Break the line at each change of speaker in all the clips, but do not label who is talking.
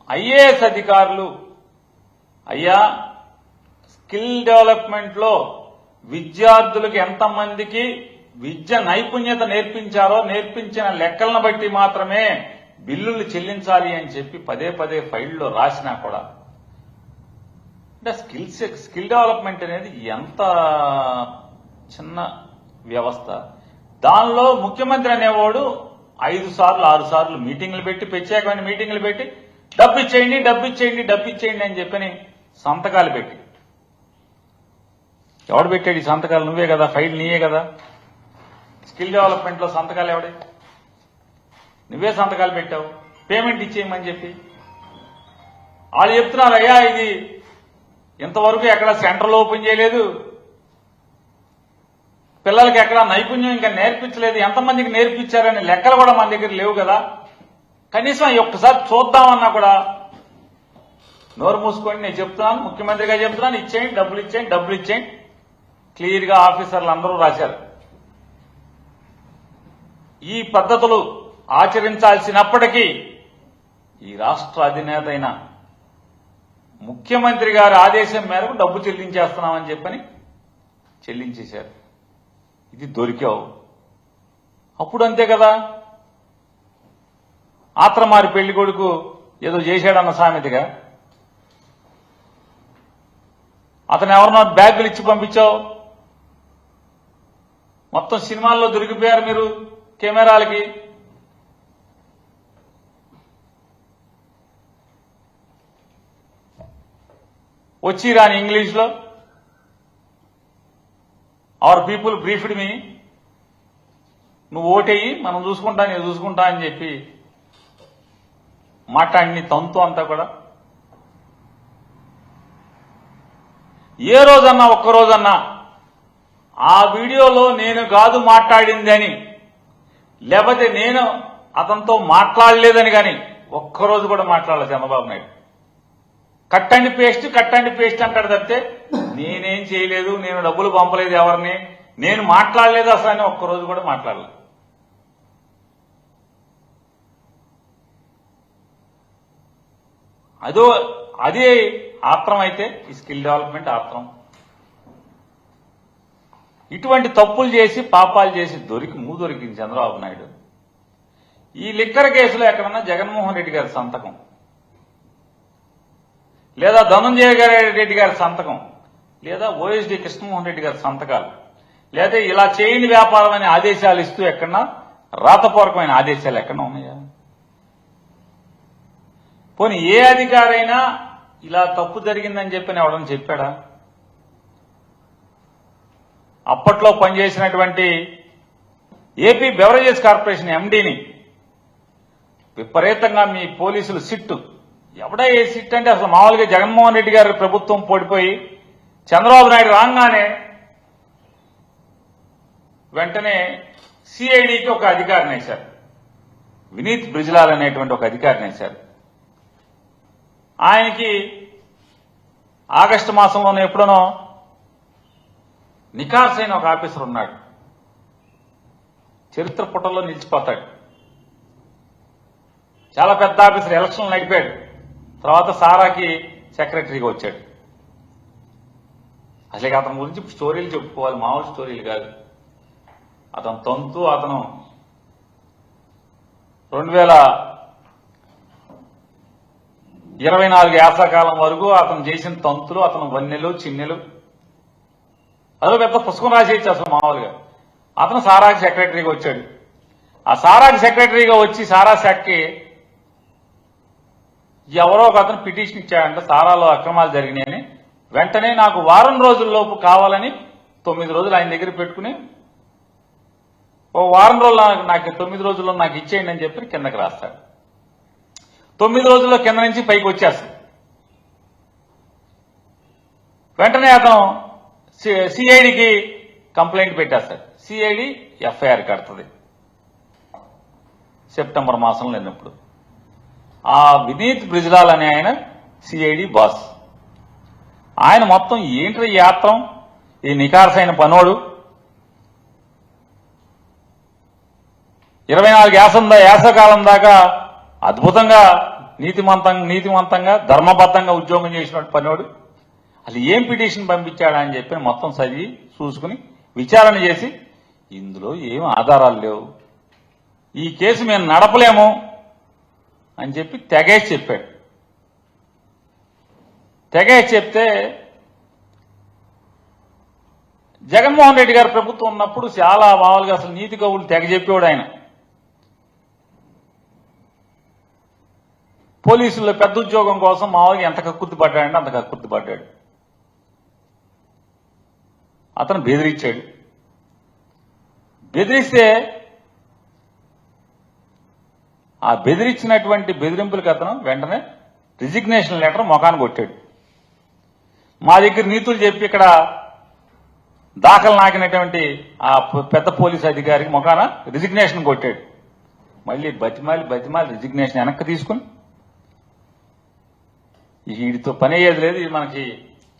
IAS అధికారులు అయ్యా skill డెవలప్మెంట్లో విద్యార్థులకు ఎంతమందికి విద్య నైపుణ్యత నేర్పించారో నేర్పించిన లెక్కలను బట్టి మాత్రమే బిల్లులు చెల్లించాలి అని చెప్పి పదే పదే ఫైల్లో రాసినా కూడా అంటే స్కిల్ డెవలప్మెంట్ అనేది ఎంత చిన్న వ్యవస్థ. దానిలో ముఖ్యమంత్రి అనేవాడు 5 సార్లు 6 సార్లు మీటింగ్లు పెట్టి ప్రత్యేకమైన మీటింగ్లు పెట్టి డబ్బు ఇచ్చేయండి అని చెప్పని సంతకాలు పెట్టి ఎవడు పెట్టాడు ఈ సంతకాలు? నువ్వే కదా, ఫైల్ నీయే కదా. స్కిల్ డెవలప్మెంట్లో సంతకాలు ఎవడే? నువ్వే సంతకాలు పెట్టావు పేమెంట్ ఇచ్చేయమని చెప్పి. వాళ్ళు చెప్తున్నారు అయ్యా ఇది ఇంతవరకు ఎక్కడ సెంటర్లు ఓపెన్ చేయలేదు, పిల్లలకి ఎక్కడ నైపుణ్యం ఇంకా నేర్పించలేదు, ఎంతమందికి నేర్పించారనే లెక్కలు కూడా మన దగ్గర లేవు కదా. కనీసం ఒక్కసారి చూద్దామన్నా కూడా నోరు మూసుకొని నేను చెప్తున్నాను, ముఖ్యమంత్రిగా చెప్తున్నాను, ఇచ్చేయండి డబ్బులు ఇచ్చేయండి క్లియర్ గా ఆఫీసర్లు అందరూ రాశారు. ఈ పద్ధతులు ఆచరించాల్సినప్పటికీ ఈ రాష్ట్ర అధినేత అయిన ముఖ్యమంత్రి గారి ఆదేశం మేరకు డబ్బు చెల్లించేస్తున్నామని చెప్పని చెల్లించేశారు. ఇది దొరికావు. అప్పుడు అంతే కదా, ఆత్రమారి పెళ్లి కొడుకు ఏదో చేశాడన్న సామెతగా అతను ఎవరినో బ్యాగులు ఇచ్చి పంపించావు. మొత్తం సినిమాల్లో దొరికిపోయారు మీరు కెమెరాలకి. వచ్చి రాని ఇంగ్లీష్లో అవర్ పీపుల్ బ్రీఫ్డ్ మీ, నువ్వు ఓటేయి మనం చూసుకుంటా నేను చూసుకుంటా అని చెప్పి మాట్లాడిని తంతు అంతా కూడా. ఏ రోజన్నా ఒక్కరోజన్నా ఆ వీడియోలో నేను కాదు మాట్లాడింది అని లేకపోతే నేను అతనితో మాట్లాడలేదని కానీ ఒక్కరోజు కూడా మాట్లాడలేదు Chandrababu Naidu. Cut and paste అంటాడు తప్పితే నేనేం చేయలేదు, నేను డబ్బులు పంపలేదు ఎవరిని, నేను మాట్లాడలేదు అసలు అని ఒక్కరోజు కూడా మాట్లాడలేదు. అదే ఆత్రం అయితే ఈ స్కిల్ డెవలప్మెంట్ ఆత్రం. ఇటువంటి తప్పులు చేసి పాపాలు చేసి దొరికింది చంద్రబాబు నాయుడు. ఈ లిక్కర్ కేసులో ఎక్కడన్నా జగన్మోహన్ రెడ్డి గారి సంతకం లేదా ధనంజయ రెడ్డి గారి సంతకం లేదా ఓఎస్డి కృష్ణమోహన్ రెడ్డి గారి సంతకాలు లేదా ఇలా చేయండి వ్యాపారం అనే ఆదేశాలు ఇస్తూ ఎక్కడన్నా రాతపూర్వకమైన ఆదేశాలు ఎక్కడన్నా ఉన్నాయా? పోనీ ఏ అధికారైనా ఇలా తప్పు జరిగిందని చెప్పని ఎవడని చెప్పాడా? అప్పట్లో పనిచేసినటువంటి ఏపీ బెవరేజెస్ కార్పొరేషన్ ఎండీని విపరీతంగా మీ పోలీసులు సిట్టు, ఎవడా ఏ సిట్ అంటే అసలు మామూలుగా జగన్మోహన్ రెడ్డి గారి ప్రభుత్వం పడిపోయి చంద్రబాబు నాయుడు రాగానే వెంటనే సిఐడికి ఒక అధికారిని వేశారు, వినీత్ బ్రిజ్లాల్ అనేటువంటి ఒక అధికారిని వేశారు. ఆయనకి ఆగస్టు మాసంలోనే ఎప్పుడనో నికార్స్ అయిన ఒక ఆఫీసర్ ఉన్నాడు, చరిత్ర పుటల్లో నిలిచిపోతాడు. చాలా పెద్ద ఆఫీసర్, ఎలక్షన్లు నడిపాడు, తర్వాత సారాకి సెక్రటరీగా వచ్చాడు. అసలు అతని గురించి స్టోరీలు చెప్పుకోవాలి, మామూలు స్టోరీలు కాదు. అతను తంతు, అతను 2024 యాసకాలం వరకు అతను చేసిన తంతులు, అతను వన్నెలు చిన్నెలు అదో పెద్ద పుస్తకం రాసేయచ్చు అసలు మామూలుగా. అతను సారాకి సెక్రటరీగా వచ్చాడు. ఆ సారాకి సెక్రటరీగా వచ్చి సారా శాఖకి ఎవరో ఒక అతను పిటిషన్ ఇచ్చాడంట సారాలో అక్రమాలు జరిగినాయని. వెంటనే నాకు వారం రోజుల్లోపు కావాలని 9 రోజులు ఆయన దగ్గర పెట్టుకుని ఓ వారం రోజులు నాకు 9 రోజుల్లో నాకు ఇచ్చేయండి అని చెప్పి కిందకి రాస్తాడు. 9 రోజుల్లో కింద నుంచి పైకి వచ్చేస్తాడు. వెంటనే అతను సిఐడికి కంప్లైంట్ పెట్టేస్తాడు. సిఐడి ఎఫ్ఐఆర్ కడుతుంది సెప్టెంబర్ మాసంలో లేనప్పుడు. ఆ వినీత్ బ్రిజ్లాల్ అనే ఆయన సిఐడి బాస్. ఆయన మొత్తం ఏంటి ఈ యాత్రం, ఈ నికార్సైన పనోడు 24 యాసకాలం దాకా అద్భుతంగా నీతివంతంగా ధర్మబద్ధంగా ఉద్యోగం చేసినట్టు పనివాడు అసలు ఏం పిటిషన్ పంపించాడా అని చెప్పి మొత్తం చదివి చూసుకుని విచారణ చేసి ఇందులో ఏం ఆధారాలు లేవు, ఈ కేసు మేము నడపలేము అని చెప్పి తెగేసి చెప్పాడు. తెగేసి చెప్తే జగన్మోహన్ రెడ్డి గారి ప్రభుత్వం ఉన్నప్పుడు చాలా మామూలుగా అసలు నీతి కవులు తెగ చెప్పేవాడు ఆయన. పోలీసుల్లో పెద్ద ఉద్యోగం కోసం మామూలుగా ఎంత కక్కుర్తి పడ్డాడంటే అంత కక్కుర్తి పడ్డాడు. అతను బెదిరించాడు. బెదిరిస్తే ఆ బెదిరించినటువంటి బెదిరింపులకు అతను వెంటనే రిజిగ్నేషన్ లెటర్ మొఖాన్ని కొట్టాడు. మా దగ్గర నీతులు చెప్పి ఇక్కడ దాఖలు నాకినటువంటి ఆ పెద్ద పోలీసు అధికారికి మొఖాన రిజిగ్నేషన్ కొట్టాడు. మళ్ళీ బతిమాలి రిజిగ్నేషన్ వెనక్కి తీసుకుని వీడితో పని అయ్యేది లేదు, ఇది మనకి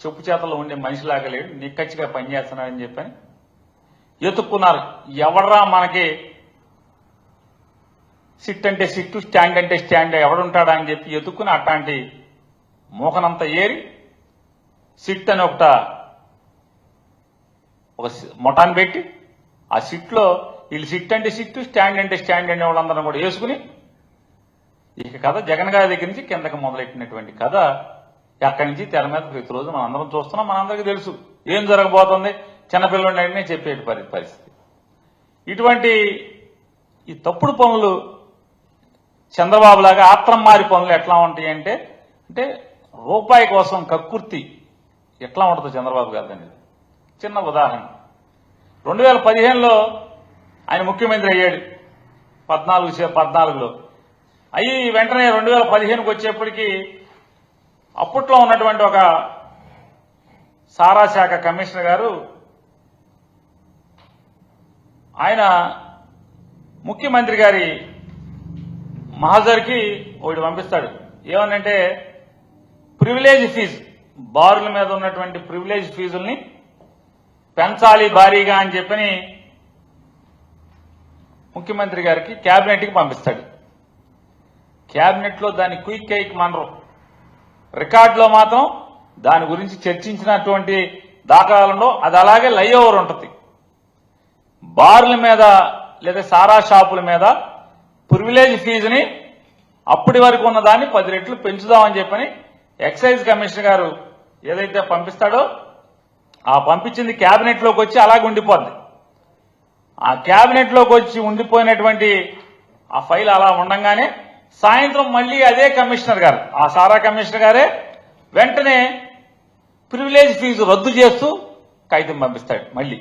చెప్పు చేతల్లో ఉండే మనిషిలాగా లేడు, నిక్కచ్చిగా పనిచేస్తున్నాడని చెప్పని ఎత్తుక్కున్నారు. ఎవడరా మనకి సిట్ అంటే సిట్టు, స్టాండ్ అంటే స్టాండ్ ఎవడుంటాడా అని చెప్పి ఎత్తుక్కుని అట్లాంటి మోకనంతా ఏరి సిట్ అని ఒక మొటాన్ని పెట్టి ఆ సిట్లో వీళ్ళు సిట్ అంటే సిట్టు, స్టాండ్ అంటే స్టాండ్ అనే వాళ్ళందరం కూడా వేసుకుని ఇక కథ జగన్ గారి దగ్గర నుంచి కిందకి మొదలెట్టినటువంటి కథ ఎక్కడి నుంచి తెర మీద ప్రతిరోజు మనం అందరం చూస్తున్నాం. మనందరికీ తెలుసు ఏం జరగబోతుంది, చిన్నపిల్లడిని చెప్పే పరిస్థితి. ఇటువంటి ఈ తప్పుడు పనులు చంద్రబాబు లాగా ఆత్రంమారి పనులు ఎట్లా ఉంటాయి అంటే రూపాయి కోసం కక్కుర్తి ఎట్లా ఉంటుందో చంద్రబాబు గారు అనేది చిన్న ఉదాహరణ. 2015లో ఆయన ముఖ్యమంత్రి అయ్యాడు, 14లో అయ్యి వెంటనే 2015కి వచ్చేప్పటికీ అప్పట్లో ఉన్నటువంటి ఒక సారా శాఖ కమిషనర్ గారు ఆయన ముఖ్యమంత్రి గారి మహజర్కి ఒకటి పంపిస్తాడు. ఏమనంటే ప్రివిలేజ్ ఫీజు, బారుల మీద ఉన్నటువంటి ప్రివిలేజ్ ఫీజుల్ని పెంచాలి భారీగా అని చెప్పని ముఖ్యమంత్రి గారికి క్యాబినెట్కి పంపిస్తాడు. క్యాబినెట్లో దాన్ని క్విక్ ఎయిక్ మనరు, రికార్డులో మాత్రం దాని గురించి చర్చించినటువంటి దాఖలాలలో అది అలాగే లై ఓవర్ ఉంటుంది. బార్ల మీద లేదా సారా షాపుల మీద ప్రివిలేజ్ ఫీజుని అప్పటి వరకు ఉన్న దాన్ని 10 రెట్లు పెంచుదామని చెప్పని ఎక్సైజ్ కమిషనర్ గారు ఏదైతే పంపిస్తాడో ఆ పంపించింది క్యాబినెట్లోకి వచ్చి అలాగే ఉండిపోద్ది. ఆ క్యాబినెట్లోకి వచ్చి ఉండిపోయినటువంటి ఆ ఫైల్ అలా ఉండంగానే సాయంత్రం మళ్ళీ అదే కమిషనర్ గారు, ఆ సారా కమిషనర్ గారే వెంటనే ప్రివిలేజ్ ఫీజు రద్దు చేస్తూ కాగితం పంపిస్తాడు మళ్ళీ.